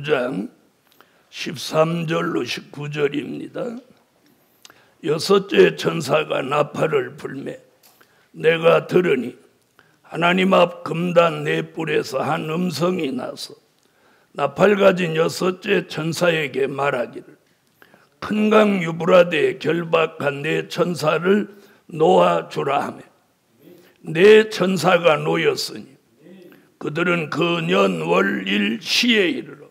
9장 13절로 19절입니다. 여섯째 천사가 나팔을 불매 내가 들으니 하나님 앞 금단 네 뿔에서 한 음성이 나서 나팔 가진 여섯째 천사에게 말하기를 큰 강 유브라데에 결박한 네 천사를 놓아주라 하며 네 천사가 놓였으니 그들은 그 년 월일 시에 이르러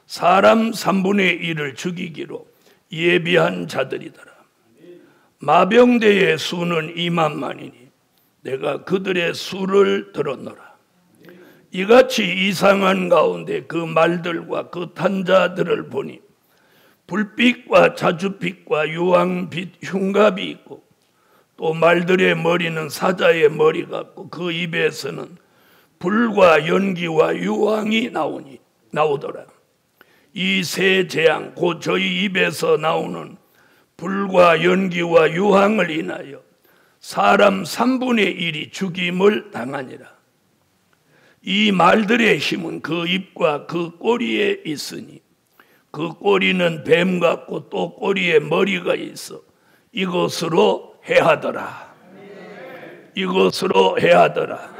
사람 3분의 1을 죽이기로 예비한 자들이더라. 마병대의 수는 2만만이니 내가 그들의 수를 들었노라. 이같이 이상한 가운데 그 말들과 그 탄자들을 보니 불빛과 자주빛과 유황빛 흉갑이 있고 또 말들의 머리는 사자의 머리 같고 그 입에서는 불과 연기와 유황이 나오더라. 이 세 재앙 곧 저희 입에서 나오는 불과 연기와 유황을 인하여 사람 3분의 1이 죽임을 당하니라. 이 말들의 힘은 그 입과 그 꼬리에 있으니 그 꼬리는 뱀 같고 또 꼬리에 머리가 있어 이것으로 해하더라. 이것으로 해하더라.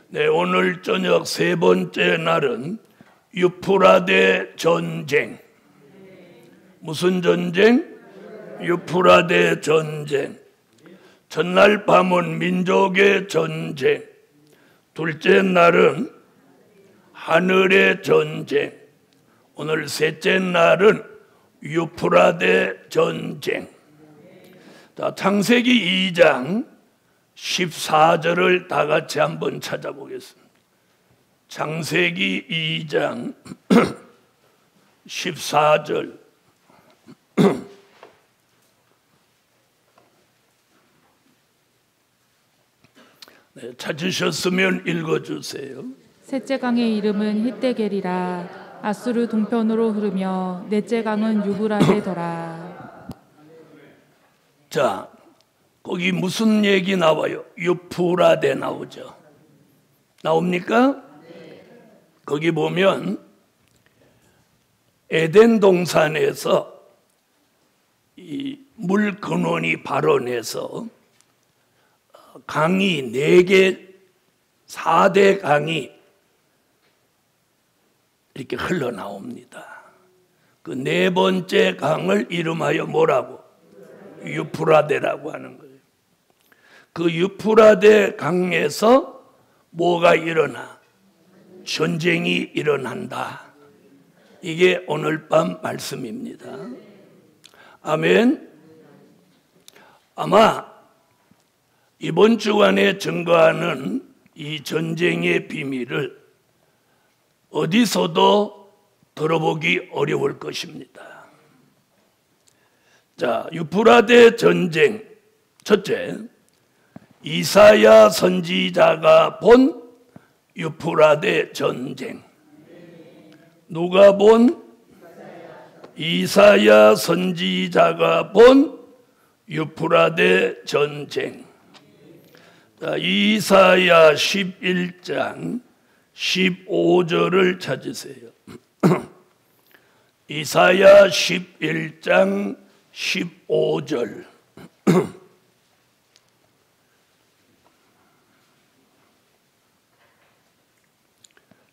네, 오늘 저녁 세 번째 날은 유프라데 전쟁. 무슨 전쟁? 유프라데 전쟁. 첫날 밤은 민족의 전쟁. 둘째 날은 하늘의 전쟁. 오늘 셋째 날은 유프라데 전쟁. 자, 창세기 2장 14절을 다 같이 한번 찾아보겠습니다. 창세기 2장 14절. 네, 찾으셨으면 읽어주세요. 셋째 강의 이름은 히데겔이라. 아수르 동편으로 흐르며 넷째 강은 유브라데더라. 자, 거기 무슨 얘기 나와요? 유프라데 나오죠. 나옵니까? 거기 보면 에덴 동산에서 이 물 근원이 발원해서 강이 4개, 4대 강이 이렇게 흘러나옵니다. 그 네 번째 강을 이름하여 뭐라고? 유프라데라고 하는 거예요. 그 유프라데 강에서 뭐가 일어나? 전쟁이 일어난다. 이게 오늘 밤 말씀입니다. 아멘. 아마 이번 주간에 증거하는 이 전쟁의 비밀을 어디서도 들어보기 어려울 것입니다. 자, 유프라데 전쟁. 첫째, 이사야 선지자가 본 유프라데 전쟁. 누가 본? 이사야 선지자가 본 유프라데 전쟁. 자, 이사야 11장 15절을 찾으세요. 이사야 11장 15절.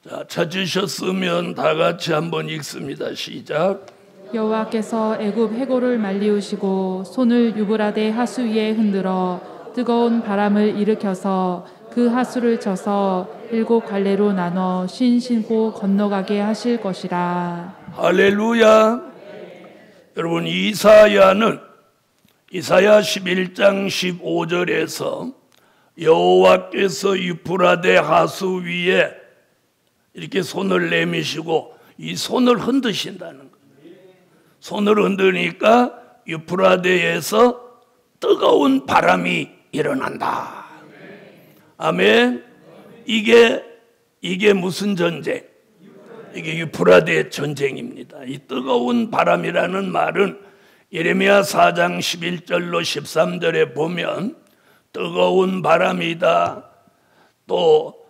자, 찾으셨으면 다 같이 한번 읽습니다. 시작. 여호와께서 애굽 해골을 말리우시고 손을 유브라데 하수 위에 흔들어 뜨거운 바람을 일으켜서 그 하수를 쳐서 7 갈래로 나눠 신고 건너가게 하실 것이라. 할렐루야. 여러분, 이사야는 이사야 11장 15절에서 여호와께서 유프라데 하수 위에 이렇게 손을 내미시고 이 손을 흔드신다는 거예요. 손을 흔드니까 유프라데에서 뜨거운 바람이 일어난다. 아멘. 이게 무슨 전쟁? 이게 유프라데 전쟁입니다. 이 뜨거운 바람이라는 말은 예레미야 4장 11절로 13절에 보면 뜨거운 바람이다. 또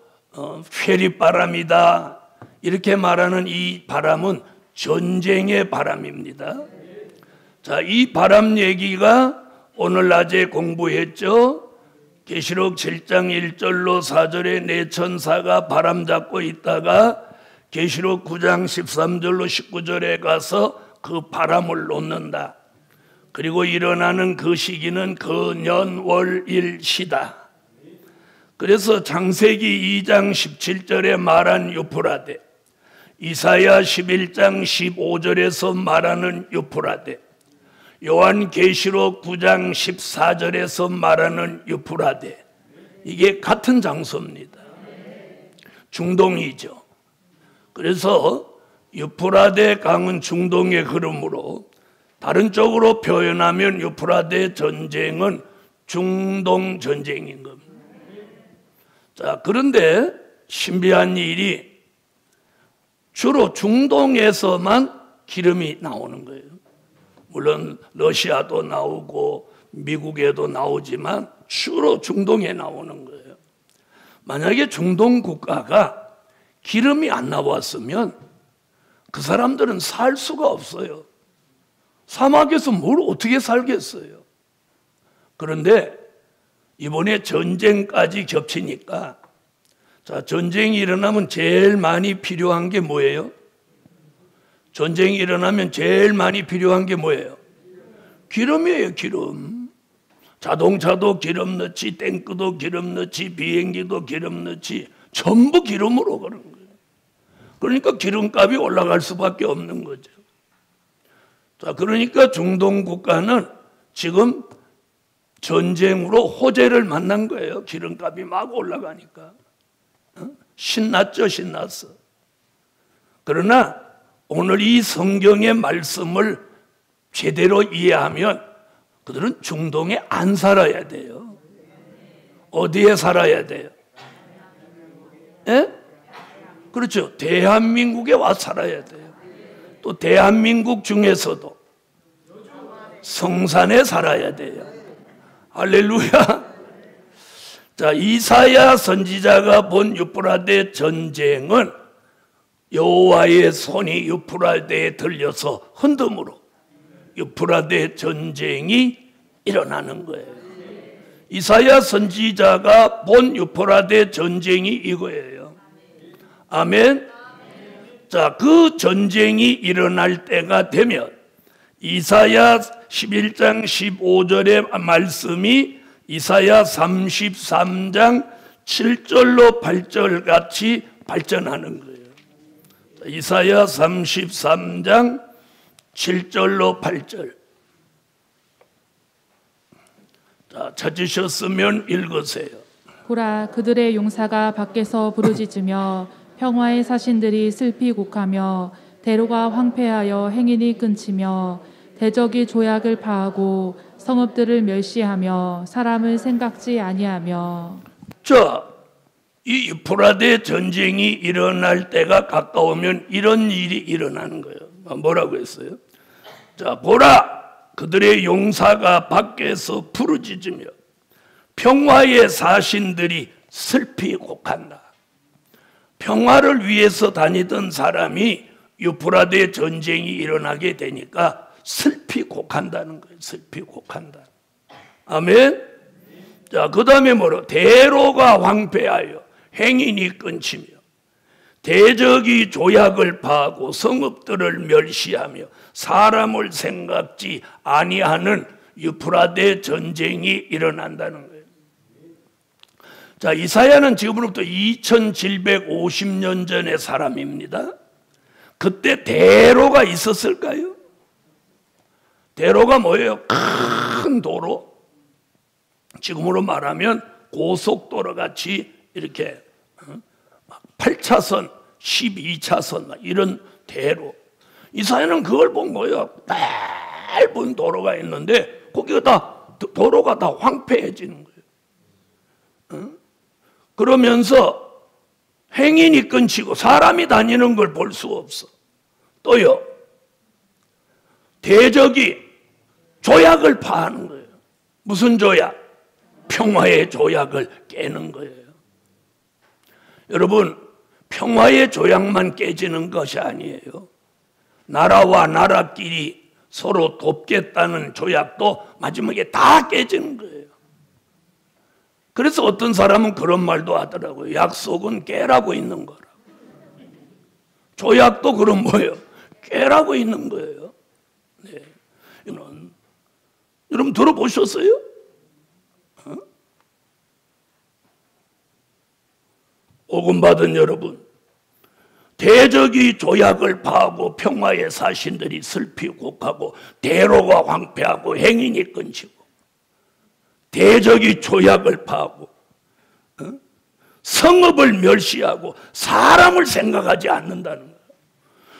휘리바람이다. 이렇게 말하는 이 바람은 전쟁의 바람입니다. 자, 이 바람 얘기가 오늘 낮에 공부했죠. 계시록 7장 1절로 4절에 네 천사가 바람 잡고 있다가 계시록 9장 13절로 19절에 가서 그 바람을 놓는다. 그리고 일어나는 그 시기는 근연월일시다. 그래서 창세기 2장 17절에 말한 유프라데, 이사야 11장 15절에서 말하는 유프라데, 요한계시록 9장 14절에서 말하는 유프라데, 이게 같은 장소입니다. 중동이죠. 그래서 유프라데 강은 중동의 흐름으로, 다른 쪽으로 표현하면 유프라데 전쟁은 중동 전쟁인 겁니다. 자, 그런데 신비한 일이 주로 중동에서만 기름이 나오는 거예요. 물론 러시아도 나오고 미국에도 나오지만 주로 중동에 나오는 거예요. 만약에 중동 국가가 기름이 안 나왔으면 그 사람들은 살 수가 없어요. 사막에서 뭘 어떻게 살겠어요? 그런데 이번에 전쟁까지 겹치니까, 자, 전쟁이 일어나면 제일 많이 필요한 게 뭐예요? 전쟁이 일어나면 제일 많이 필요한 게 뭐예요? 기름이에요, 기름. 자동차도 기름 넣지, 탱크도 기름 넣지, 비행기도 기름 넣지, 전부 기름으로 그런 거예요. 그러니까 기름값이 올라갈 수밖에 없는 거죠. 자, 그러니까 중동 국가는 지금 전쟁으로 호재를 만난 거예요. 기름값이 막 올라가니까. 신났죠, 신났어. 그러나 오늘 이 성경의 말씀을 제대로 이해하면 그들은 중동에 안 살아야 돼요. 어디에 살아야 돼요? 예? 그렇죠. 대한민국에 와 살아야 돼요. 또 대한민국 중에서도 성산에 살아야 돼요. 할렐루야. 자, 이사야 선지자가 본 유프라데 전쟁은 여호와의 손이 유프라데에 들려서 흔듦으로 유프라데 전쟁이 일어나는 거예요. 이사야 선지자가 본 유프라데 전쟁이 이거예요. 아멘. 자, 그 전쟁이 일어날 때가 되면 이사야 11장 15절의 말씀이 이사야 33장 7절로 8절 같이 발전하는 거예요. 이사야 33장 7절로 8절. 자, 찾으셨으면 읽으세요. 보라, 그들의 용사가 밖에서 부르짖으며 평화의 사신들이 슬피 곡하며 대로가 황폐하여 행인이 끊치며 대적이 조약을 파하고 성읍들을 멸시하며 사람을 생각지 아니하며. 자, 이 유프라데 전쟁이 일어날 때가 가까우면 이런 일이 일어나는 거예요. 뭐라고 했어요? 자, 보라, 그들의 용사가 밖에서 부르짖으며 평화의 사신들이 슬피 곡한다. 평화를 위해서 다니던 사람이 유프라데 전쟁이 일어나게 되니까 슬피 곡한다는 거예요. 슬피 곡한다. 아멘. 자, 그 다음에 뭐로? 대로가 황폐하여 행인이 끊치며 대적이 조약을 파하고 성읍들을 멸시하며 사람을 생각지 아니하는 유프라데 전쟁이 일어난다는 거예요. 자, 이사야는 지금으로부터 2750년 전의 사람입니다. 그때 대로가 있었을까요? 대로가 뭐예요? 큰 도로. 지금으로 말하면 고속도로 같이 이렇게 8차선, 12차선 이런 대로. 이사야는 그걸 본 거예요. 넓은 도로가 있는데 거기가 다 도로가 다 황폐해지는 거예요. 그러면서 행인이 끊치고 사람이 다니는 걸 볼 수 없어. 또요, 대적이 조약을 파하는 거예요. 무슨 조약? 평화의 조약을 깨는 거예요. 여러분, 평화의 조약만 깨지는 것이 아니에요. 나라와 나라끼리 서로 돕겠다는 조약도 마지막에 다 깨지는 거예요. 그래서 어떤 사람은 그런 말도 하더라고요. 약속은 깨라고 있는 거라. 조약도 그럼 뭐예요? 깨라고 있는 거예요. 네. 여러분 들어보셨어요? 복음 받은 여러분, 대적이 조약을 파하고 평화의 사신들이 슬피 곡하고 대로가 황폐하고 행인이 끊지고 대적이 조약을 파하고 성읍을 멸시하고 사람을 생각하지 않는다는 거예요.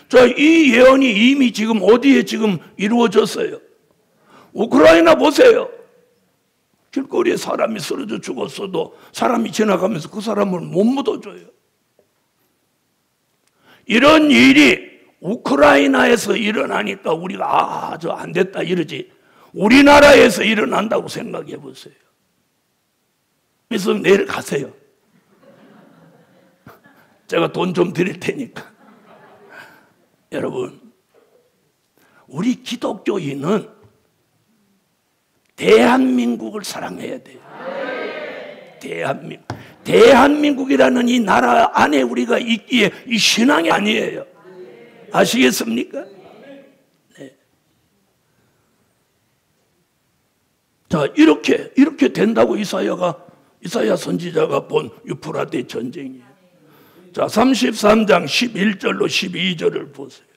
자, 이 예언이 이미 지금 어디에 지금 이루어졌어요? 우크라이나 보세요. 길거리에 사람이 쓰러져 죽었어도 사람이 지나가면서 그 사람을 못 묻어줘요. 이런 일이 우크라이나에서 일어나니까 우리가 저 안 됐다 이러지, 우리나라에서 일어난다고 생각해 보세요. 그래서 내일 가세요. 제가 돈 좀 드릴 테니까. 여러분, 우리 기독교인은 대한민국을 사랑해야 돼요. 대한민국이라는 이 나라 안에 우리가 있기에 이 신앙이 아니에요. 아시겠습니까? 네. 자, 이렇게 된다고 이사야 선지자가 본 유프라데 전쟁이에요. 자, 33장 11절로 12절을 보세요.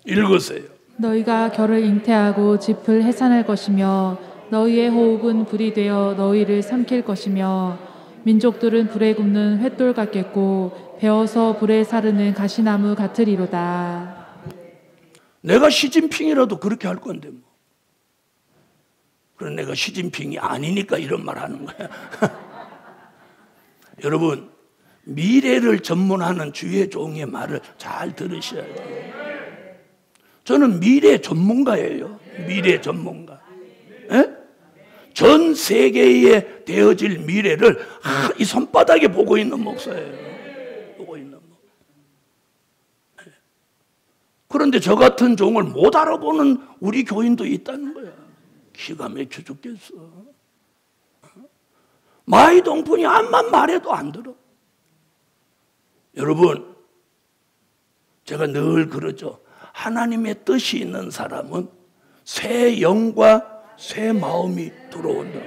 읽으세요. 너희가 결을 잉태하고 짚을 해산할 것이며 너희의 호흡은 불이 되어 너희를 삼킬 것이며 민족들은 불에 굽는 횃돌 같겠고 베어서 불에 사르는 가시나무 같으리로다. 내가 시진핑이라도 그렇게 할 건데 뭐. 그럼 내가 시진핑이 아니니까 이런 말 하는 거야. 여러분, 미래를 전문하는 주의 종의 말을 잘 들으셔야 돼요. 저는 미래 전문가예요. 미래 전문가. 에? 전 세계에 되어질 미래를 이 손바닥에 보고 있는 목사예요. 보고 있는 목사. 그런데 저 같은 종을 못 알아보는 우리 교인도 있다는 거야. 기가 막혀 죽겠어. 마이동풍이 암만 말해도 안 들어. 여러분, 제가 늘 그러죠. 하나님의 뜻이 있는 사람은 새 영과 새 마음이 들어온다.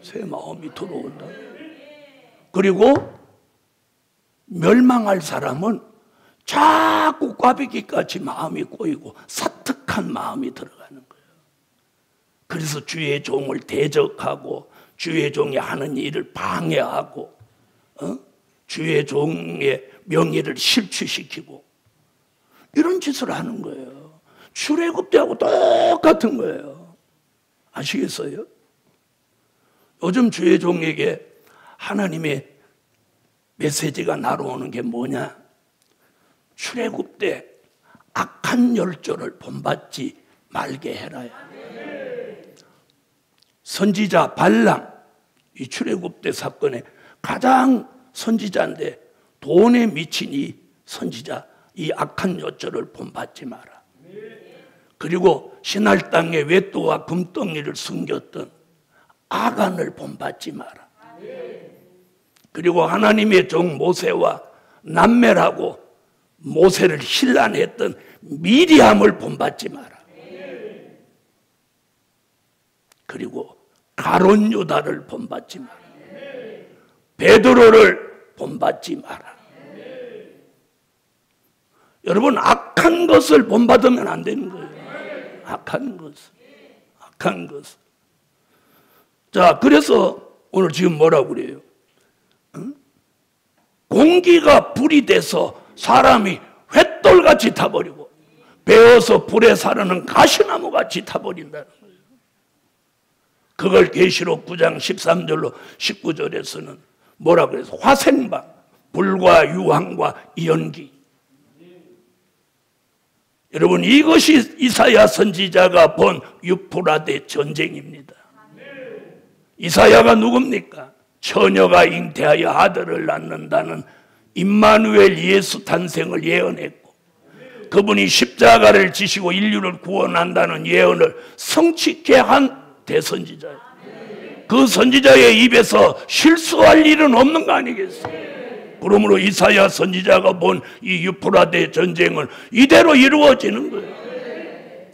새 마음이 들어온다. 그리고 멸망할 사람은 자꾸 꽈배기같이 마음이 꼬이고 사특한 마음이 들어가는 거예요. 그래서 주의 종을 대적하고 주의 종이 하는 일을 방해하고 주의 종의 명예를 실추시키고 이런 짓을 하는 거예요. 출애굽 때하고 똑같은 거예요. 아시겠어요? 요즘 주의 종에게 하나님의 메시지가 날아오는 게 뭐냐? 출애굽 때 악한 열조를 본받지 말게 해라요. 선지자 발람, 이 출애굽 때 사건의 가장 선지자인데 돈에 미친 이 선지자, 이 악한 여조를 본받지 마라. 그리고 신할 땅에 외도와 금덩이를 숨겼던 아간을 본받지 마라. 그리고 하나님의 종 모세와 남매라고 모세를 신란했던 미리암을 본받지 마라. 그리고 가론 유다를 본받지 마라. 베드로를 본받지 마라. 여러분, 악한 것을 본받으면 안 되는 거예요. 악한 것을. 자, 그래서 오늘 지금 뭐라고 그래요? 공기가 불이 돼서 사람이 횃돌같이 타버리고 베어서 불에 사르는 가시나무같이 타버린다는 거예요. 그걸 계시록 9장 13절로 19절에서는 뭐라고 그래서 화생방, 불과 유황과 연기. 여러분, 이것이 이사야 선지자가 본 유프라데 전쟁입니다. 이사야가 누굽니까? 처녀가 잉태하여 아들을 낳는다는 임마누엘 예수 탄생을 예언했고, 그분이 십자가를 지시고 인류를 구원한다는 예언을 성취케 한 대선지자예요. 그 선지자의 입에서 실수할 일은 없는 거 아니겠어요? 그러므로 이사야 선지자가 본 이 유프라데 전쟁은 이대로 이루어지는 거예요.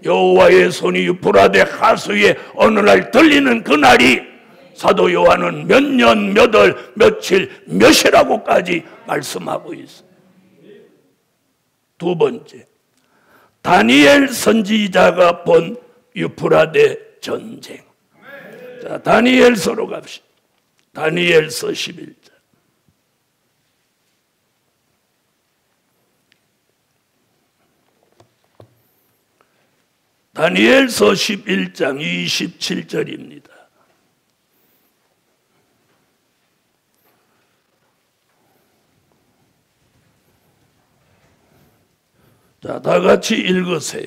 여호와의 손이 유프라데 하수에 어느 날 들리는 그날이 사도 요한은 몇 년, 몇 월, 며칠, 몇이라고까지 말씀하고 있어요. 두 번째, 다니엘 선지자가 본 유프라데 전쟁. 자, 다니엘서로 갑시다. 다니엘서 11장. 다니엘서 11장 27절입니다. 자, 다 같이 읽으세요.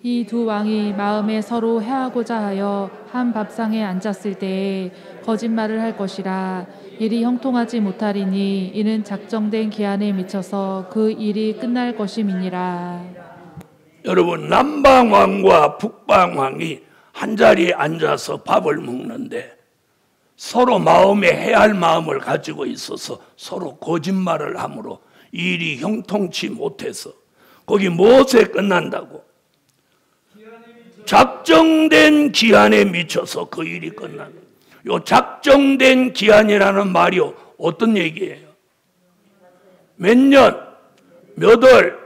이 두 왕이 마음에 서로 해하고자 하여 한 밥상에 앉았을 때에 거짓말을 할 것이라. 일이 형통하지 못하리니 이는 작정된 기한에 미쳐서 그 일이 끝날 것임이니라. 여러분, 남방왕과 북방왕이 한자리에 앉아서 밥을 먹는데 서로 마음에 해할 마음을 가지고 있어서 서로 거짓말을 함으로 일이 형통치 못해서 거기 무엇에 끝난다고? 작정된 기한에 미쳐서 그 일이 끝난다. 요 작정된 기한이라는 말이 어떤 얘기예요? 몇 년, 몇 월,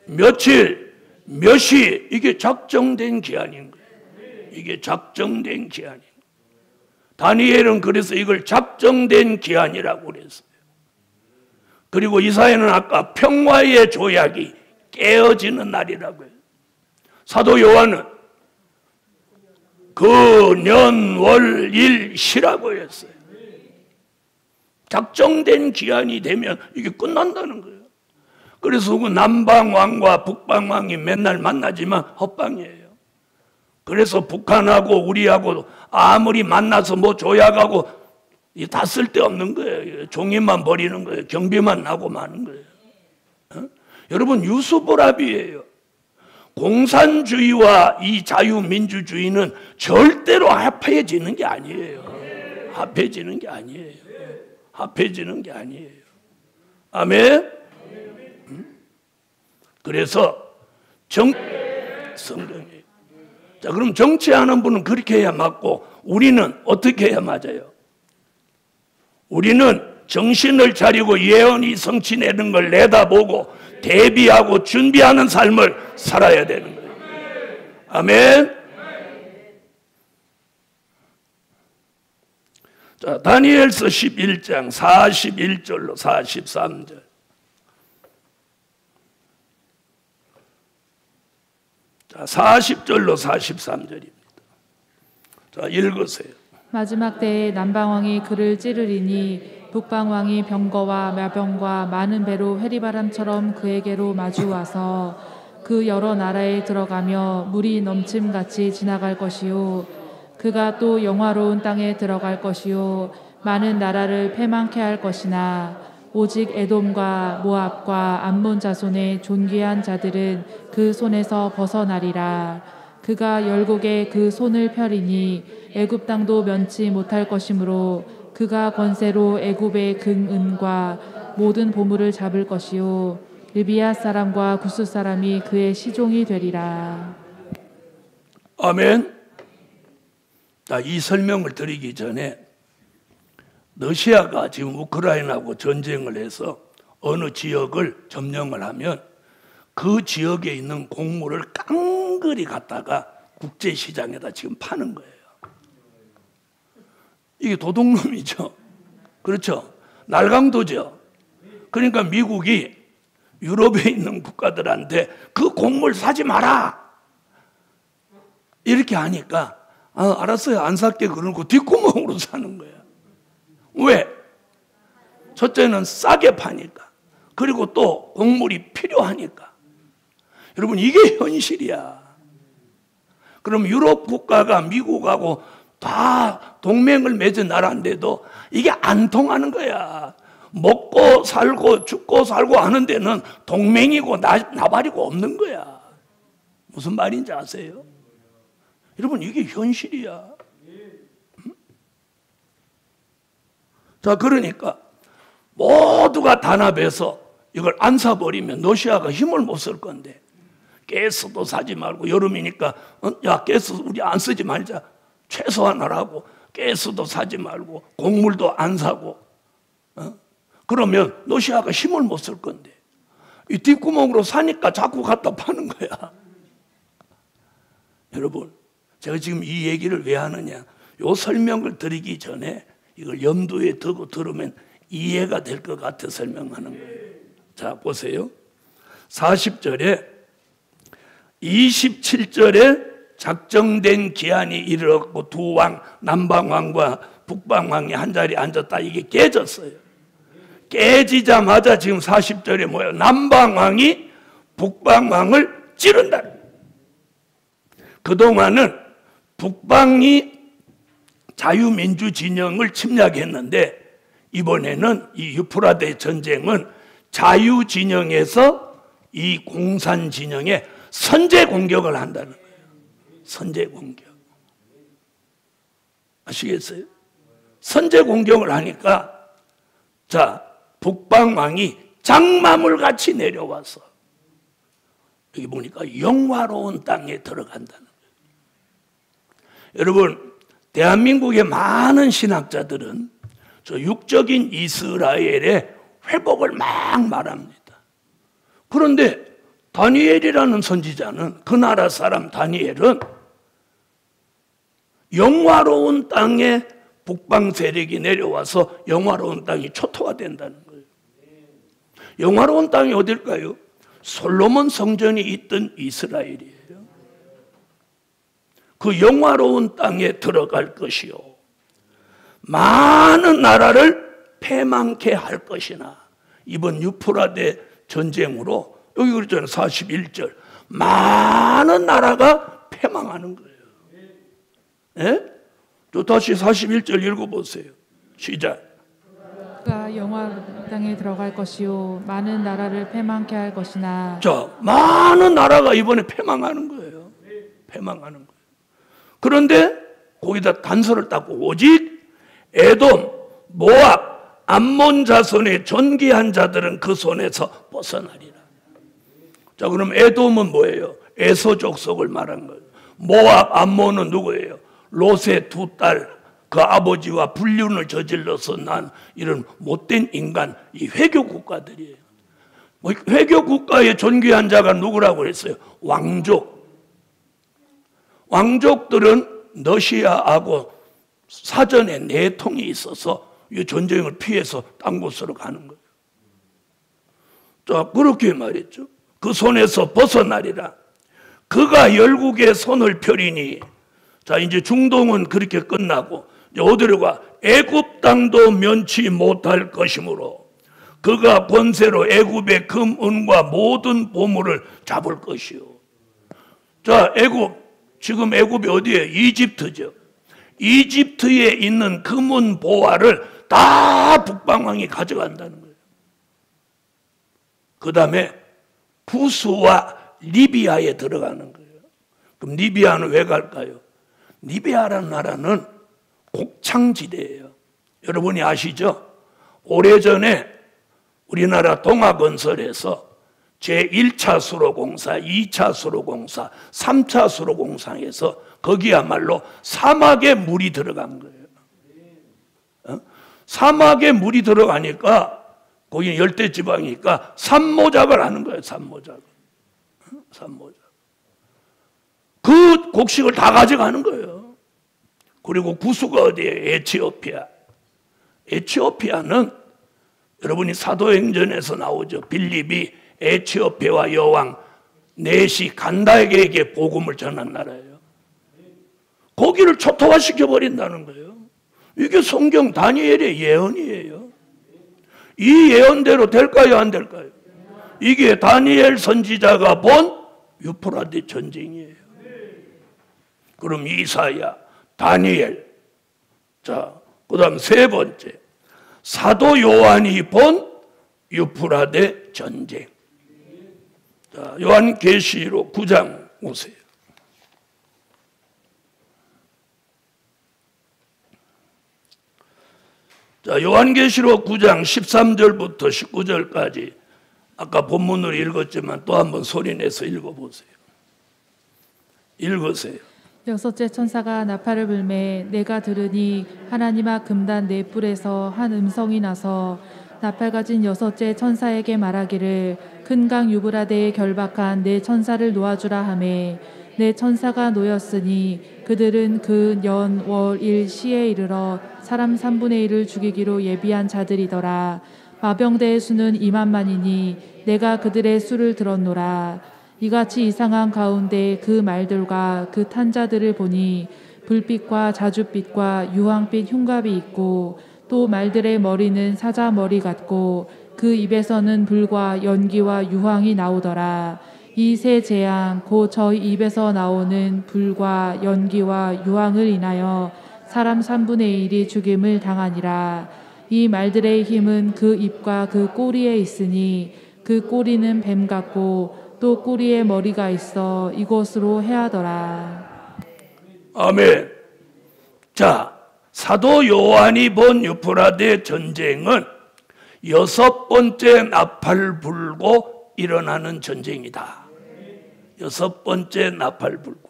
며칠, 몇 시, 이게 작정된 기한인 거예요. 이게 작정된 기한인 거예요. 다니엘은 그래서 이걸 작정된 기한이라고 그랬어요. 그리고 이사야는 아까 평화의 조약이 깨어지는 날이라고 해요. 사도 요한은 그 년, 월, 일, 시라고 했어요. 작정된 기한이 되면 이게 끝난다는 거예요. 그래서 그 남방왕과 북방왕이 맨날 만나지만 헛방이에요. 그래서 북한하고 우리하고 아무리 만나서 뭐 조약하고 다 쓸데없는 거예요. 종이만 버리는 거예요. 경비만 나고 마는 거예요. 여러분, 유수보랍이에요. 공산주의와 이 자유민주주의는 절대로 합해지는 게 아니에요. 합해지는 게 아니에요. 합해지는 게 아니에요. 아멘? 그래서 성경이에요. 자, 그럼 정치하는 분은 그렇게 해야 맞고 우리는 어떻게 해야 맞아요? 우리는 정신을 차리고 예언이 성취되는 걸 내다보고 대비하고 준비하는 삶을 살아야 되는 거예요. 아멘. 자, 다니엘서 11장 41절로 43절. 자, 40절로 43절입니다. 자, 읽으세요. 마지막 때에 남방왕이 그를 찌르리니 북방왕이 병거와 마병과 많은 배로 회리바람처럼 그에게로 마주와서 그 여러 나라에 들어가며 물이 넘침같이 지나갈 것이요 그가 또 영화로운 땅에 들어갈 것이요 많은 나라를 패망케 할 것이나 오직 에돔과 모압과 암몬 자손의 존귀한 자들은 그 손에서 벗어나리라. 그가 열국에 그 손을 펴리니 애굽 땅도 면치 못할 것이므로 그가 권세로 애굽의 금은과 모든 보물을 잡을 것이요 리비아 사람과 구스 사람이 그의 시종이 되리라. 아멘. 자, 이 설명을 드리기 전에 러시아가 지금 우크라이나하고 전쟁을 해서 어느 지역을 점령을 하면 그 지역에 있는 곡물을 깡그리 갖다가 국제시장에다 지금 파는 거예요. 이게 도둑놈이죠. 그렇죠? 날강도죠. 그러니까 미국이 유럽에 있는 국가들한테 그 곡물 사지 마라 이렇게 하니까 알았어요, 안 살게 그러고 뒷구멍으로 사는 거예요. 왜? 첫째는 싸게 파니까, 그리고 또 곡물이 필요하니까. 여러분, 이게 현실이야. 그럼 유럽 국가가 미국하고 다 동맹을 맺은 나라인데도 이게 안 통하는 거야. 먹고 살고 죽고 살고 하는 데는 동맹이고 나발이고 없는 거야. 무슨 말인지 아세요? 여러분, 이게 현실이야. 자, 그러니까 모두가 단합해서 이걸 안 사버리면 러시아가 힘을 못 쓸 건데, 가스도 사지 말고, 여름이니까 야, 가스 우리 안 쓰지 말자, 최소한 하라고, 가스도 사지 말고 곡물도 안 사고, 그러면 러시아가 힘을 못 쓸 건데, 이 뒷구멍으로 사니까 자꾸 갖다 파는 거야. 여러분, 제가 지금 이 얘기를 왜 하느냐, 요 설명을 드리기 전에 이걸 염두에 두고 들으면 이해가 될 것 같아 설명하는 거예요. 자, 보세요. 40절에 27절에 작정된 기한이 이르렀고 두 왕, 남방왕과 북방왕이 한자리에 앉았다. 이게 깨졌어요. 깨지자마자 지금 40절에 뭐예요? 남방왕이 북방왕을 찌른다. 그동안은 북방이 자유민주 진영을 침략했는데, 이번에는 이 유프라데 전쟁은 자유 진영에서 이 공산 진영에 선제 공격을 한다는 거예요. 선제 공격. 아시겠어요? 선제 공격을 하니까, 자, 북방왕이 장마물 같이 내려와서 여기 보니까 영화로운 땅에 들어간다는 거예요. 여러분, 대한민국의 많은 신학자들은 저 육적인 이스라엘의 회복을 막 말합니다. 그런데 다니엘이라는 선지자는, 그 나라 사람 다니엘은 영화로운 땅에 북방 세력이 내려와서 영화로운 땅이 초토화 된다는 거예요. 영화로운 땅이 어딜까요? 솔로몬 성전이 있던 이스라엘이에요. 그 영화로운 땅에 들어갈 것이요, 많은 나라를 패망케 할 것이나, 이번 유프라데 전쟁으로 여기 그랬잖아요. 41절 많은 나라가 패망하는 거예요. 예? 또 다시 41절 읽어보세요. 시작. 그가 영화 땅에 들어갈 것이요 많은 나라를 패망케 할 것이나. 자, 많은 나라가 이번에 패망하는 거예요. 패망하는 거예요. 그런데 거기다 단서를 닦고 오직 에돔, 모압, 암몬 자손의 존귀한 자들은 그 손에서 벗어나리라. 자, 그럼 에돔은 뭐예요? 에서 족속을 말한 거예요. 모압, 암몬은 누구예요? 롯의 두 딸, 그 아버지와 불륜을 저질러서 난 이런 못된 인간, 이 회교 국가들이에요. 회교 국가의 존귀한 자가 누구라고 했어요? 왕족. 왕족들은 러시아하고 사전에 내통이 있어서 이 전쟁을 피해서 딴 곳으로 가는 거예요. 자, 그렇게 말했죠. 그 손에서 벗어나리라. 그가 열국의 손을 펴리니. 자, 이제 중동은 그렇게 끝나고 이제 어디로 가? 애굽 땅도 면치 못할 것이므로 그가 권세로 애굽의 금, 은과 모든 보물을 잡을 것이요. 자, 애굽, 지금 애굽이 어디에? 이집트죠. 이집트에 있는 금은 보화를 다 북방왕이 가져간다는 거예요. 그 다음에 구스와 리비아에 들어가는 거예요. 그럼 리비아는 왜 갈까요? 리비아라는 나라는 곡창지대예요. 여러분이 아시죠? 오래전에 우리나라 동아건설에서 제1차 수로공사, 2차 수로공사, 3차 수로공사에서 거기야말로 사막에 물이 들어간 거예요. 사막에 물이 들어가니까 거기는 열대지방이니까 산모작을 하는 거예요. 산모작. 산모작. 그 곡식을 다 가져가는 거예요. 그리고 구수가 어디에? 에티오피아. 에티오피아는 여러분이 사도행전에서 나오죠. 빌립이 에티오피아와 여왕 넷이 간다에게 복음을 전한 나라예요. 거기를 초토화시켜 버린다는 거예요. 이게 성경 다니엘의 예언이에요. 이 예언대로 될까요, 안 될까요? 이게 다니엘 선지자가 본 유프라데 전쟁이에요. 그럼 이사야, 다니엘, 자, 그 다음 세 번째, 사도 요한이 본 유프라데 전쟁. 자, 요한계시록 9장 오세요. 자, 요한계시록 9장 13절부터 19절까지 아까 본문으로 읽었지만 또 한번 소리내서 읽어보세요. 읽으세요. 여섯째 천사가 나팔을 불매 내가 들으니 하나님 앞 금단 네 뿔에서 한 음성이 나서 나팔 가진 여섯째 천사에게 말하기를 큰 강 유브라데에 결박한 네 천사를 놓아주라 하매 네 천사가 놓였으니 그들은 그 년, 월, 일, 시에 이르러 사람 3분의 1을 죽이기로 예비한 자들이더라. 마병대의 수는 2만만이니 내가 그들의 수를 들었노라. 이같이 이상한 가운데 그 말들과 그 탄자들을 보니 불빛과 자줏빛과 유황빛 흉갑이 있고 또 말들의 머리는 사자 머리 같고 그 입에서는 불과 연기와 유황이 나오더라. 이 세 재앙 곧 저희 입에서 나오는 불과 연기와 유황을 인하여 사람 3분의 1이 죽임을 당하니라. 이 말들의 힘은 그 입과 그 꼬리에 있으니 그 꼬리는 뱀 같고 또 꼬리에 머리가 있어 이곳으로 해하더라. 아멘. 자, 사도 요한이 본 유프라데 전쟁은 여섯 번째 나팔 불고 일어나는 전쟁이다. 여섯 번째 나팔 불고.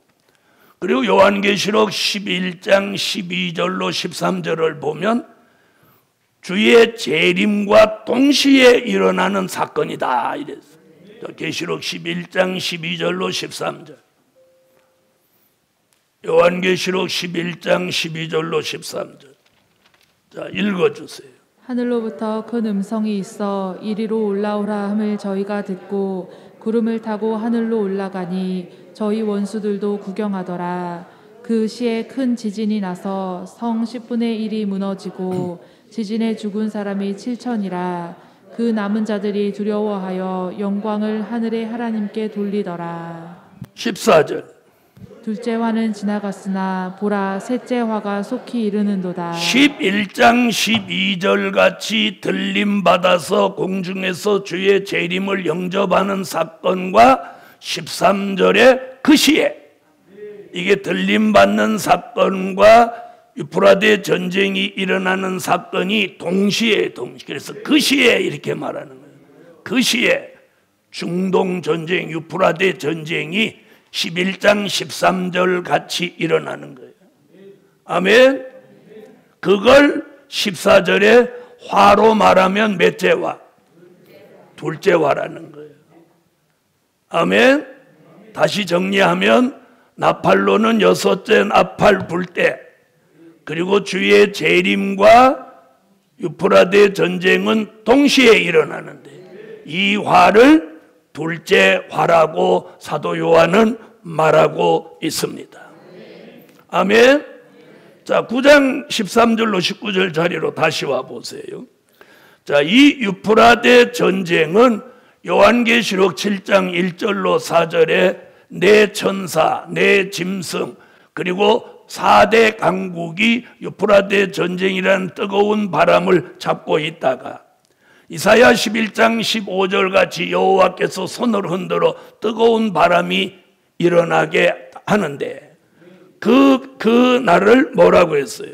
그리고 요한계시록 11장 12절로 13절을 보면 주의 재림과 동시에 일어나는 사건이다 이랬어요. 계시록 11장 12절로 13절. 요한계시록 11장 12절로 13절. 자, 읽어주세요. 하늘로부터 큰 음성이 있어 이리로 올라오라 함을 저희가 듣고 구름을 타고 하늘로 올라가니 저희 원수들도 구경하더라. 그 시에 큰 지진이 나서 성 10분의 1이 무너지고 지진에 죽은 사람이 7천이라. 그 남은 자들이 두려워하여 영광을 하늘의 하나님께 돌리더라. 14절. 둘째 화는 지나갔으나 보라 셋째 화가 속히 이르는도다. 11장 12절 같이 들림받아서 공중에서 주의 재림을 영접하는 사건과 13절의 그 시에 이게 들림받는 사건과 유프라데 전쟁이 일어나는 사건이 동시에 그래서 그 시에 이렇게 말하는 거예요. 그 시에 중동 전쟁 유프라데 전쟁이 11장 13절 같이 일어나는 거예요. 아멘. 그걸 14절에 화로 말하면 몇째 화? 둘째 화라는 거예요. 아멘. 다시 정리하면 나팔로는 여섯째 나팔 불 때, 그리고 주의 재림과 유프라데 전쟁은 동시에 일어나는데 이 화를 둘째 화라고 사도 요한은 말하고 있습니다. 아멘. 자, 9장 13절로 19절 자리로 다시 와보세요. 자, 이 유프라데 전쟁은 요한계시록 7장 1절로 4절에 네 천사, 네 짐승, 그리고 4대 강국이 유프라데 전쟁이라는 뜨거운 바람을 잡고 있다가 이사야 11장 15절 같이 여호와께서 손을 흔들어 뜨거운 바람이 일어나게 하는데 그 날을 뭐라고 했어요?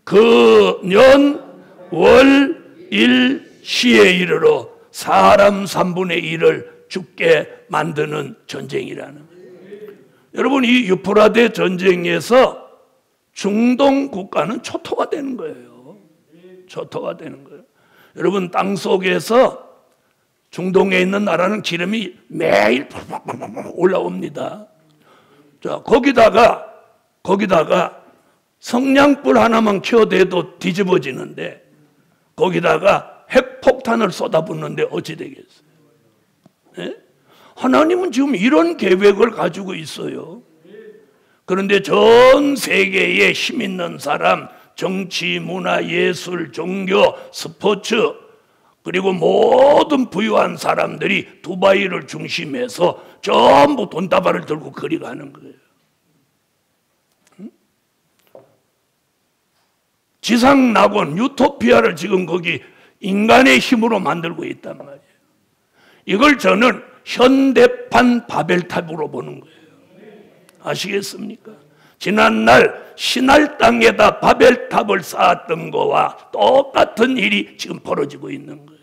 그 년, 월, 일, 시에 이르러 사람 3분의 1을 죽게 만드는 전쟁이라는 거예요. 여러분, 이 유프라데 전쟁에서 중동 국가는 초토화 되는 거예요. 초토화 되는 거예요. 여러분, 땅 속에서 중동에 있는 나라는 기름이 매일 올라옵니다. 자, 거기다가 성냥불 하나만 켜대도 뒤집어지는데 거기다가 핵폭탄을 쏟아붓는데 어찌 되겠어요? 네? 하나님은 지금 이런 계획을 가지고 있어요. 그런데 전 세계에 힘 있는 사람, 정치, 문화, 예술, 종교, 스포츠, 그리고 모든 부유한 사람들이 두바이를 중심해서 전부 돈다발을 들고 거리 가는 거예요. 지상 낙원 유토피아를 지금 거기 인간의 힘으로 만들고 있단 말이에요. 이걸 저는 현대판 바벨탑으로 보는 거예요. 아시겠습니까? 지난날 신할 땅에다 바벨탑을 쌓았던 거와 똑같은 일이 지금 벌어지고 있는 거예요.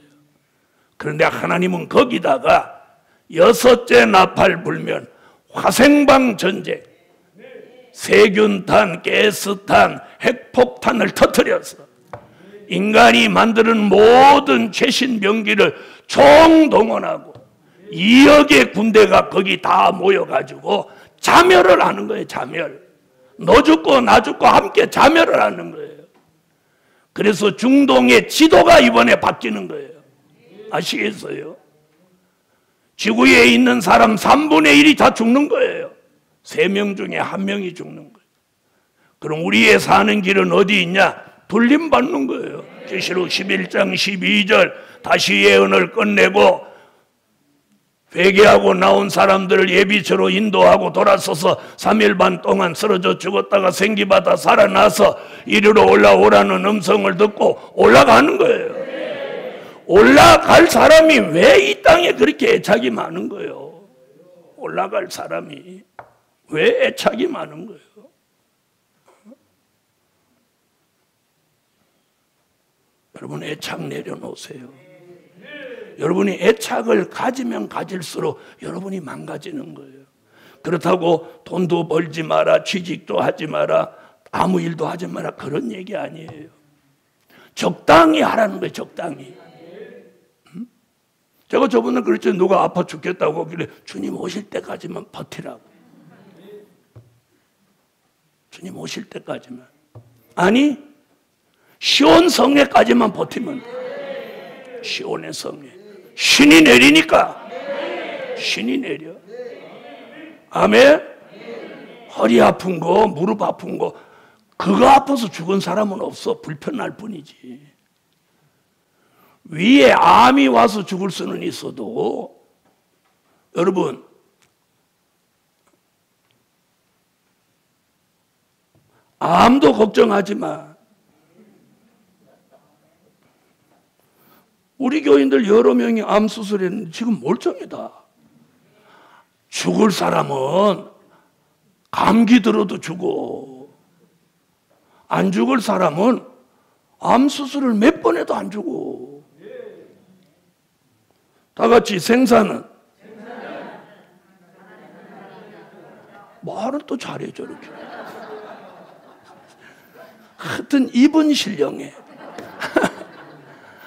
그런데 하나님은 거기다가 6째 나팔 불면 화생방 전쟁, 세균탄, 가스탄, 핵폭탄을 터뜨려서 인간이 만드는 모든 최신 병기를 총동원하고 2억의 군대가 거기 다 모여가지고 자멸을 하는 거예요. 자멸. 너 죽고 나 죽고 함께 자멸을 하는 거예요. 그래서 중동의 지도가 이번에 바뀌는 거예요. 아시겠어요? 지구에 있는 사람 3분의 1이 다 죽는 거예요. 3명 중에 1명이 죽는 거예요. 그럼 우리의 사는 길은 어디 있냐? 돌림받는 거예요. 계시록 11장 12절 다시 예언을 끝내고 회개하고 나온 사람들을 예비처로 인도하고 돌아서서 3일 반 동안 쓰러져 죽었다가 생기받아 살아나서 이리로 올라오라는 음성을 듣고 올라가는 거예요. 올라갈 사람이 왜 이 땅에 그렇게 애착이 많은 거예요? 올라갈 사람이 왜 애착이 많은 거예요? 여러분 애착 내려놓으세요. 여러분이 애착을 가지면 가질수록 여러분이 망가지는 거예요. 그렇다고 돈도 벌지 마라, 취직도 하지 마라, 아무 일도 하지 마라, 그런 얘기 아니에요. 적당히 하라는 거예요. 적당히. 제가 저번에 그랬죠. 누가 아파 죽겠다고 하길래 주님 오실 때까지만 버티라고. 주님 오실 때까지만. 아니 시온 성회까지만 버티면 돼. 시온의 성회. 신이 내리니까. 신이 내려. 아멘. 허리 아픈 거, 무릎 아픈 거, 그거 아파서 죽은 사람은 없어. 불편할 뿐이지. 위에 암이 와서 죽을 수는 있어도 여러분 암도 걱정하지 마. 우리 교인들 여러 명이 암 수술했는데 지금 멀쩡하다. 죽을 사람은 감기 들어도 죽어. 안 죽을 사람은 암 수술을 몇 번 해도 안 죽어. 다 같이 생사는 말은 또 잘해 저렇게. 하여튼 입은 신령해.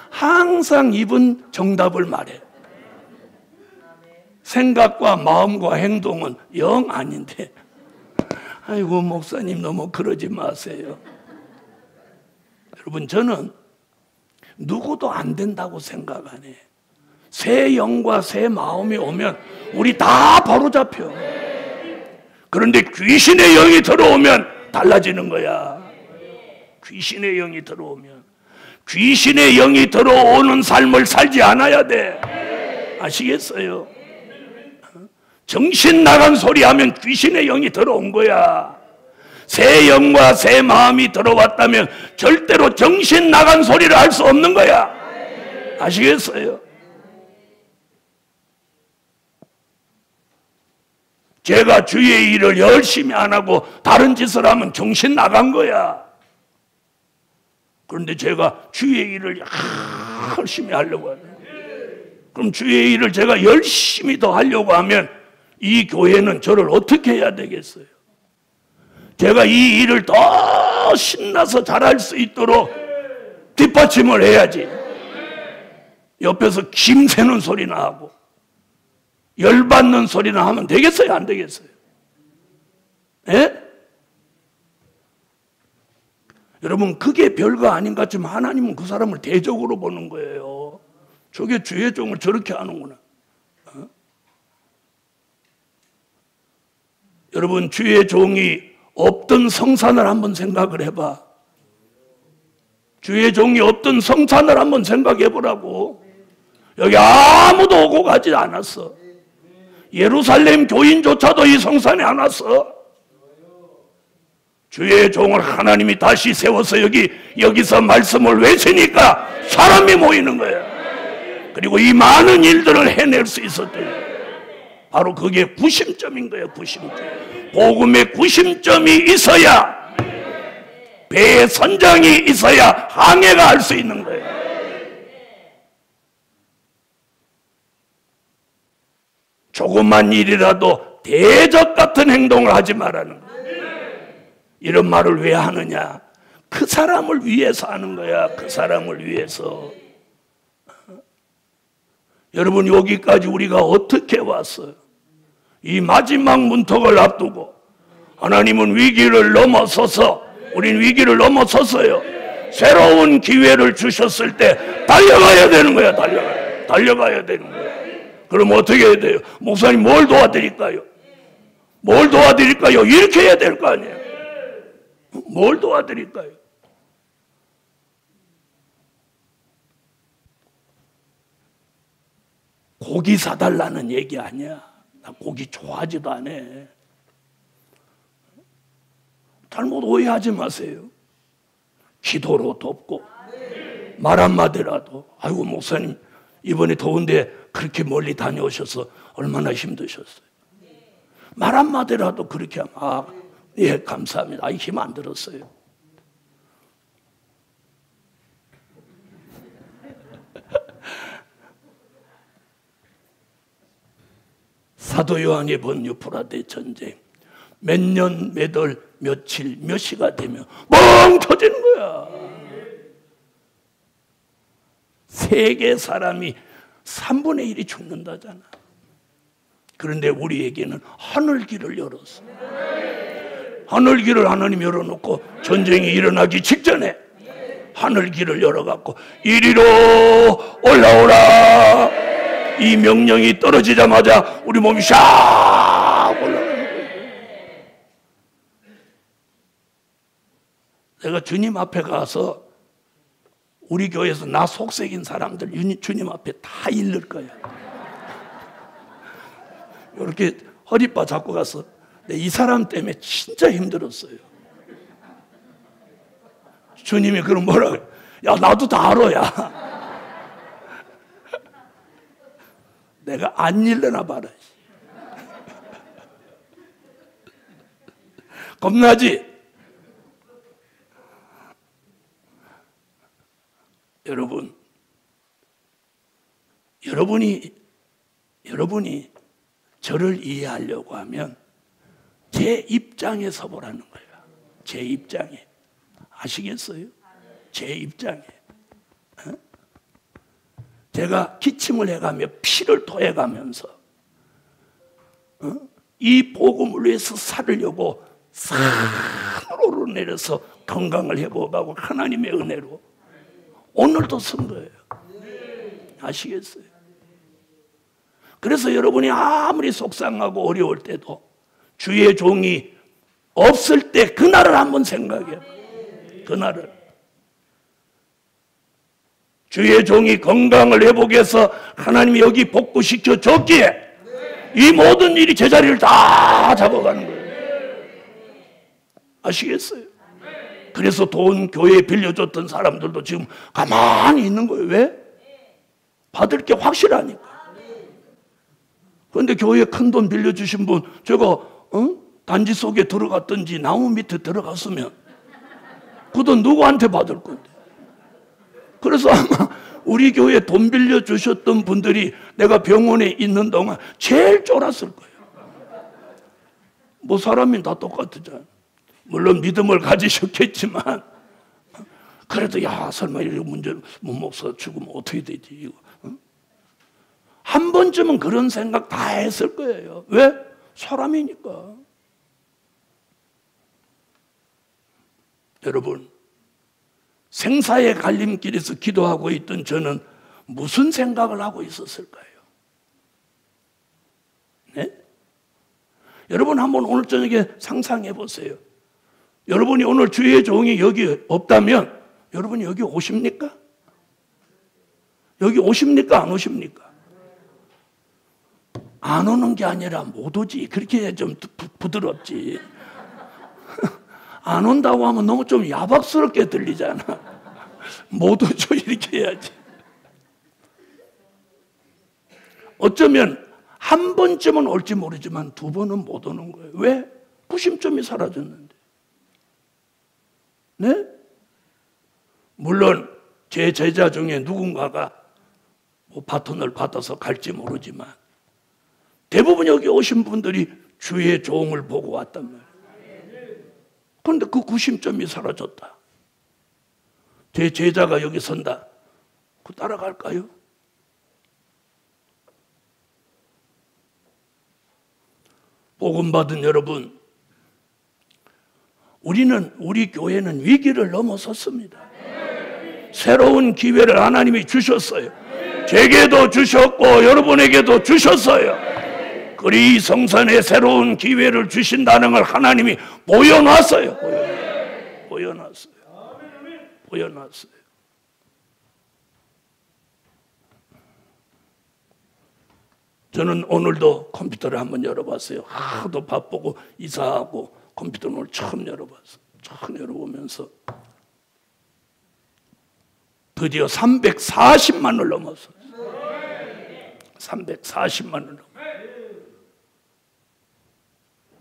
항상 입은 정답을 말해. 생각과 마음과 행동은 영 아닌데. 아이고 목사님 너무 그러지 마세요. 여러분 저는 누구도 안 된다고 생각 안 해. 새 영과 새 마음이 오면 우리 다 바로 잡혀. 그런데 귀신의 영이 들어오면 달라지는 거야. 귀신의 영이 들어오면. 귀신의 영이 들어오는 삶을 살지 않아야 돼. 아시겠어요? 정신 나간 소리 하면 귀신의 영이 들어온 거야. 새 영과 새 마음이 들어왔다면 절대로 정신 나간 소리를 할 수 없는 거야. 아시겠어요? 제가 주의 일을 열심히 안 하고 다른 짓을 하면 정신 나간 거야. 그런데 제가 주의 일을 열심히 하려고 하는 거예요. 그럼 주의 일을 제가 열심히 더 하려고 하면 이 교회는 저를 어떻게 해야 되겠어요? 제가 이 일을 더 신나서 잘할 수 있도록 뒷받침을 해야지. 옆에서 김새는 소리나 하고 열받는 소리나 하면 되겠어요? 안 되겠어요? 예? 여러분 그게 별거 아닌 것 같지만 하나님은 그 사람을 대적으로 보는 거예요. 저게 주의 종을 저렇게 하는구나. 어? 여러분 주의 종이 없던 성산을 한번 생각을 해봐. 주의 종이 없던 성산을 한번 생각해 보라고. 여기 아무도 오고 가지 않았어. 예루살렘 교인조차도 이 성산에 안 왔어. 주의 종을 하나님이 다시 세워서 여기서 말씀을 외치니까 사람이 모이는 거야. 그리고 이 많은 일들을 해낼 수 있었대요. 바로 그게 구심점인 거예요. 구심점. 복음의 구심점이 있어야, 배의 선장이 있어야 항해가 할 수 있는 거예요. 조그만 일이라도 대적 같은 행동을 하지 말라는 거예요. 이런 말을 왜 하느냐? 그 사람을 위해서 하는 거야. 그 사람을 위해서. 여러분, 여기까지 우리가 어떻게 왔어요? 이 마지막 문턱을 앞두고 하나님은 위기를 넘어서서, 우린 위기를 넘어섰어요. 새로운 기회를 주셨을 때 달려가야 되는 거야. 달려가야 되는 거야. 그럼 어떻게 해야 돼요? 목사님 뭘 도와드릴까요? 뭘 도와드릴까요? 이렇게 해야 될 거 아니에요. 뭘 도와드릴까요? 고기 사달라는 얘기 아니야. 나 고기 좋아하지도 않아. 잘못 오해하지 마세요. 기도로 돕고 말 한마디라도, 아이고 목사님 이번에 더운데 그렇게 멀리 다녀오셔서 얼마나 힘드셨어요. 말 한마디라도 그렇게 하면, 예, 감사합니다. 힘 안 들었어요. 사도 요한이 본 유프라데 전쟁, 몇 년, 몇 월, 며칠, 몇 시가 되면 멍 터지는 거야. 세계 사람이 3분의 1이 죽는다잖아. 그런데 우리에게는 하늘길을 열었어. 하늘길을 하나님 열어놓고 전쟁이 일어나기 직전에 하늘길을 열어갖고 이리로 올라오라. 이 명령이 떨어지자마자 우리 몸이 샥 올라가는 거예요. 내가 주님 앞에 가서 우리 교회에서 나 속색인 사람들 주님 앞에 다 잃을 거야. 이렇게 허리바 잡고 가서 이 사람 때문에 진짜 힘들었어요. 주님이 그럼 뭐라고? 야, 나도 다 알아, 야. 내가 안 일러나 봐라. 겁나지? 여러분이 저를 이해하려고 하면 제 입장에 서보라는 거예요. 제 입장에. 아시겠어요? 제 입장에. 제가 기침을 해가며 피를 토해가면서 이 복음을 위해서 살으려고 산으로 오르내려서 건강을 회복하고 하나님의 은혜로 오늘도 쓴 거예요. 아시겠어요? 그래서 여러분이 아무리 속상하고 어려울 때도 주의 종이 없을 때 그날을 한번 생각해요. 그날을. 주의 종이 건강을 회복해서 하나님이 여기 복구시켜 줬기에 이 모든 일이 제자리를 다 잡아가는 거예요. 아시겠어요? 그래서 돈 교회에 빌려줬던 사람들도 지금 가만히 있는 거예요. 왜? 받을 게 확실하니까. 그런데 교회에 큰 돈 빌려주신 분, 제가 단지 속에 들어갔든지 나무 밑에 들어갔으면 그 돈 누구한테 받을 건데. 그래서 아마 우리 교회에 돈 빌려주셨던 분들이 내가 병원에 있는 동안 제일 쫄았을 거예요. 뭐 사람이 다 똑같잖아. 물론 믿음을 가지셨겠지만 그래도 야 설마 이런 문제 못 먹어서 죽으면 어떻게 되지 이거. 한 번쯤은 그런 생각 다 했을 거예요. 왜? 사람이니까. 여러분, 생사의 갈림길에서 기도하고 있던 저는 무슨 생각을 하고 있었을까요? 네? 여러분 한번 오늘 저녁에 상상해 보세요. 여러분이 오늘 주의 종이 여기 없다면 여러분이 여기 오십니까? 여기 오십니까? 안 오십니까? 안 오는 게 아니라 못 오지. 그렇게 좀 부드럽지. 안 온다고 하면 너무 좀 야박스럽게 들리잖아. 못 오죠 이렇게 해야지. 어쩌면 한 번쯤은 올지 모르지만 두 번은 못 오는 거예요. 왜? 구심점이 사라졌는데. 네? 물론 제 제자 중에 누군가가 뭐 바톤을 받아서 갈지 모르지만 대부분 여기 오신 분들이 주의 종을 보고 왔단 말이에요. 그런데 그 구심점이 사라졌다. 제 제자가 여기 선다. 그 따라갈까요? 복음 받은 여러분, 우리 교회는 위기를 넘어섰습니다. 새로운 기회를 하나님이 주셨어요. 제게도 주셨고 여러분에게도 주셨어요. 그리 성산에 새로운 기회를 주신다는 걸 하나님이 보여놨어요. 보여놨어요. 저는 오늘도 컴퓨터를 한번 열어봤어요. 하도 바쁘고 이사하고 컴퓨터를 오늘 처음 열어봤어요. 처음 열어보면서 드디어 340만을 넘었어요. 340만을 넘었어요.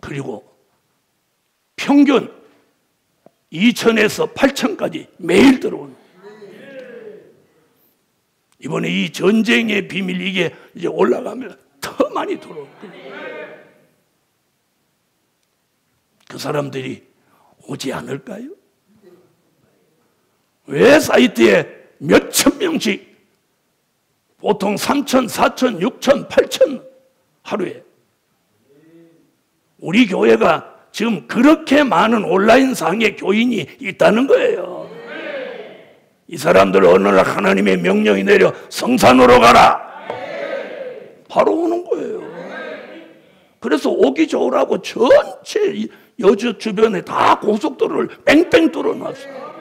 그리고 평균 2,000에서 8,000까지 매일 들어오는 거예요. 이번에 이 전쟁의 비밀 이게 이제 올라가면 더 많이 들어오는 거예요. 그 사람들이 오지 않을까요? 왜 사이트에 몇천 명씩 보통 3,000, 4,000, 6,000, 8,000 하루에 우리 교회가 지금 그렇게 많은 온라인상의 교인이 있다는 거예요. 이 사람들 어느 날 하나님의 명령이 내려 성산으로 가라. 바로 오는 거예요. 그래서 오기 좋으라고 전체 여주 주변에 다 고속도로를 뺑뺑 뚫어놨어요.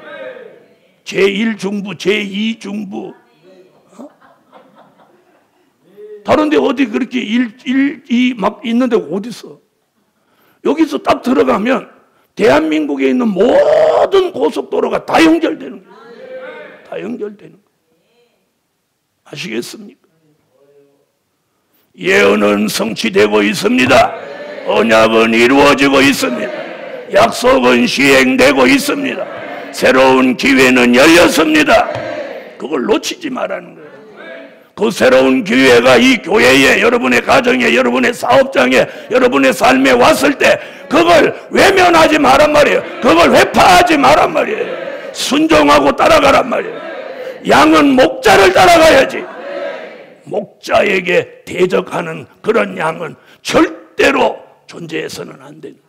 제1중부, 제2중부. 다른 데 어디 그렇게 1, 2 막 있는데 어디서? 여기서 딱 들어가면 대한민국에 있는 모든 고속도로가 다 연결되는 거예요. 다 연결되는 거예요. 아시겠습니까? 예언은 성취되고 있습니다. 언약은 이루어지고 있습니다. 약속은 시행되고 있습니다. 새로운 기회는 열렸습니다. 그걸 놓치지 말라는 거예요. 그 새로운 기회가 이 교회에, 여러분의 가정에, 여러분의 사업장에, 여러분의 삶에 왔을 때 그걸 외면하지 말란 말이에요. 그걸 회파하지 말란 말이에요. 순종하고 따라가란 말이에요. 양은 목자를 따라가야지. 목자에게 대적하는 그런 양은 절대로 존재해서는 안 됩니다.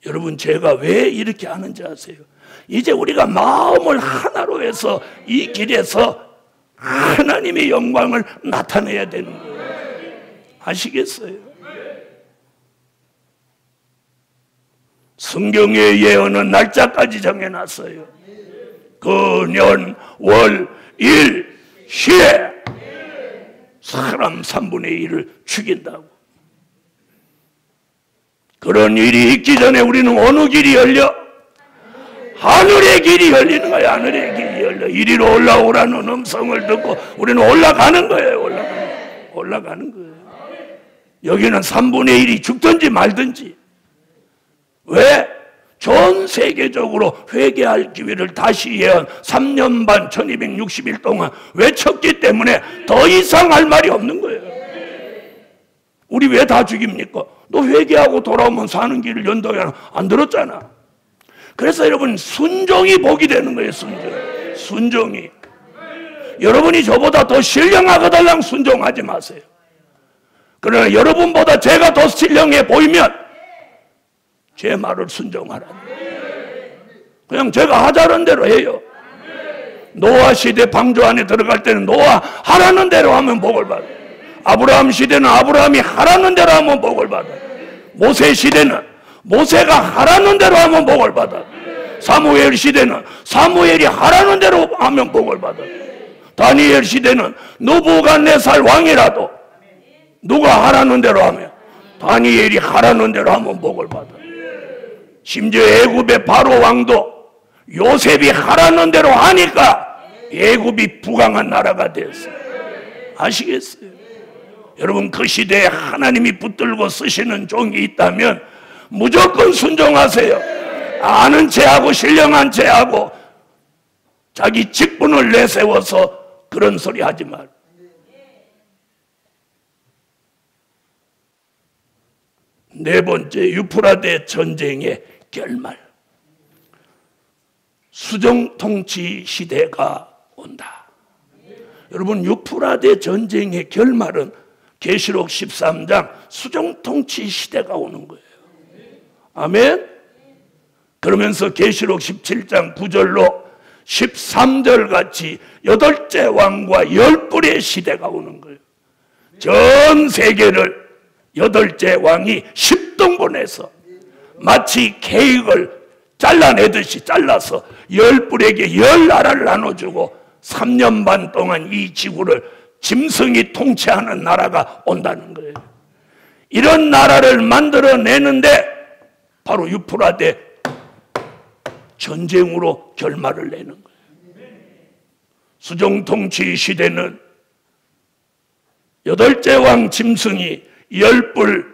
여러분, 제가 왜 이렇게 하는지 아세요? 이제 우리가 마음을 하나로 해서 이 길에서 하나님의 영광을 나타내야 되는 거예요. 아시겠어요? 성경의 예언은 날짜까지 정해놨어요. 그,년, 월, 일, 시에 사람 3분의 1을 죽인다고. 그런 일이 있기 전에 우리는 어느 길이 열려? 하늘의 길이 열리는 거예요. 하늘의 길이 열려. 이리로 올라오라는 음성을 듣고 우리는 올라가는 거예요. 올라가는 거예요. 여기는 3분의 1이 죽든지 말든지. 왜? 전 세계적으로 회개할 기회를 다시 예언 3년 반 1260일 동안 외쳤기 때문에 더 이상 할 말이 없는 거예요. 우리 왜 다 죽입니까? 너 회개하고 돌아오면 사는 길을 연다고 안 들었잖아. 그래서 여러분, 순종이 복이 되는 거예요. 순종이. 여러분이 저보다 더 신령하거든 순종하지 마세요. 그러나 여러분보다 제가 더 신령해 보이면 제 말을 순종하라. 그냥 제가 하자는 대로 해요. 노아 시대 방주 안에 들어갈 때는 노아 하라는 대로 하면 복을 받아요. 아브라함 시대는 아브라함이 하라는 대로 하면 복을 받아요. 모세 시대는 모세가 하라는 대로 하면 복을 받아요. 사무엘 시대는 사무엘이 하라는 대로 하면 복을 받아요. 다니엘 시대는 느부갓네살 왕이라도 누가 하라는 대로 하면 다니엘이 하라는 대로 하면 복을 받아. 심지어 애굽의 바로 왕도 요셉이 하라는 대로 하니까 애굽이 부강한 나라가 됐어요. 아시겠어요? 여러분, 그 시대에 하나님이 붙들고 쓰시는 종이 있다면 무조건 순종하세요. 아는 체하고 신령한 체하고 자기 직분을 내세워서 그런 소리 하지 말. 네 번째, 유프라데 전쟁의 결말. 수종 통치 시대가 온다. 여러분, 유프라데 전쟁의 결말은 계시록 13장 수종 통치 시대가 오는 거예요. 아멘. 그러면서 계시록 17장 9절로 13절 같이 8째 왕과 10뿔의 시대가 오는 거예요. 전 세계를 8째 왕이 10등분해서 마치 케이크를 잘라내듯이 잘라서 10뿔에게 10나라를 나눠주고 3년 반 동안 이 지구를 짐승이 통치하는 나라가 온다는 거예요. 이런 나라를 만들어내는데 바로 유프라데 전쟁으로 결말을 내는 거예요. 수종통치 시대는 8째 왕 짐승이 10뿔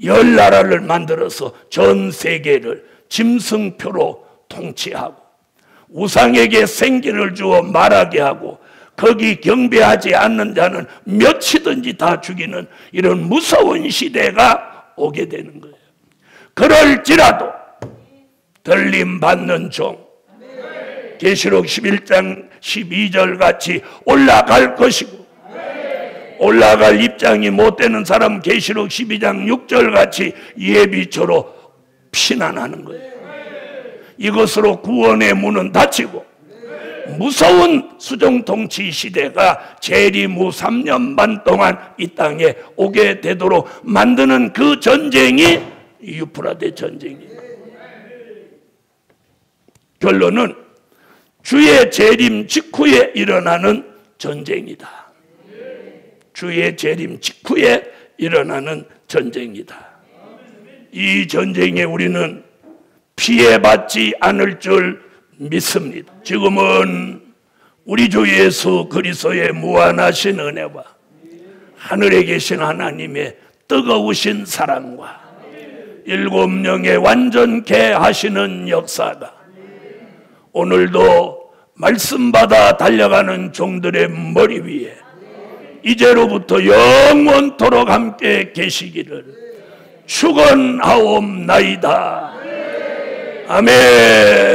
10나라를 만들어서 전 세계를 짐승표로 통치하고 우상에게 생기를 주어 말하게 하고 거기 경배하지 않는 자는 몇이든지 다 죽이는 이런 무서운 시대가 오게 되는 거예요. 그럴지라도 들림받는 종, 계시록 11장 12절 같이 올라갈 것이고, 올라갈 입장이 못 되는 사람 계시록 12장 6절 같이 예비처로 피난하는 거예요. 이것으로 구원의 문은 닫히고 무서운 수종통치 시대가 재림 후 3년 반 동안 이 땅에 오게 되도록 만드는 그 전쟁이 유프라데 전쟁이에요. 결론은 주의 재림 직후에 일어나는 전쟁이다. 주의 재림 직후에 일어나는 전쟁이다. 이 전쟁에 우리는 피해받지 않을 줄 믿습니다. 지금은 우리 주 예수 그리스도의 무한하신 은혜와 하늘에 계신 하나님의 뜨거우신 사랑과 7영의 완전케 하시는 역사가 오늘도 말씀받아 달려가는 종들의 머리 위에 이제로부터 영원토록 함께 계시기를 축원하옵나이다. 아멘.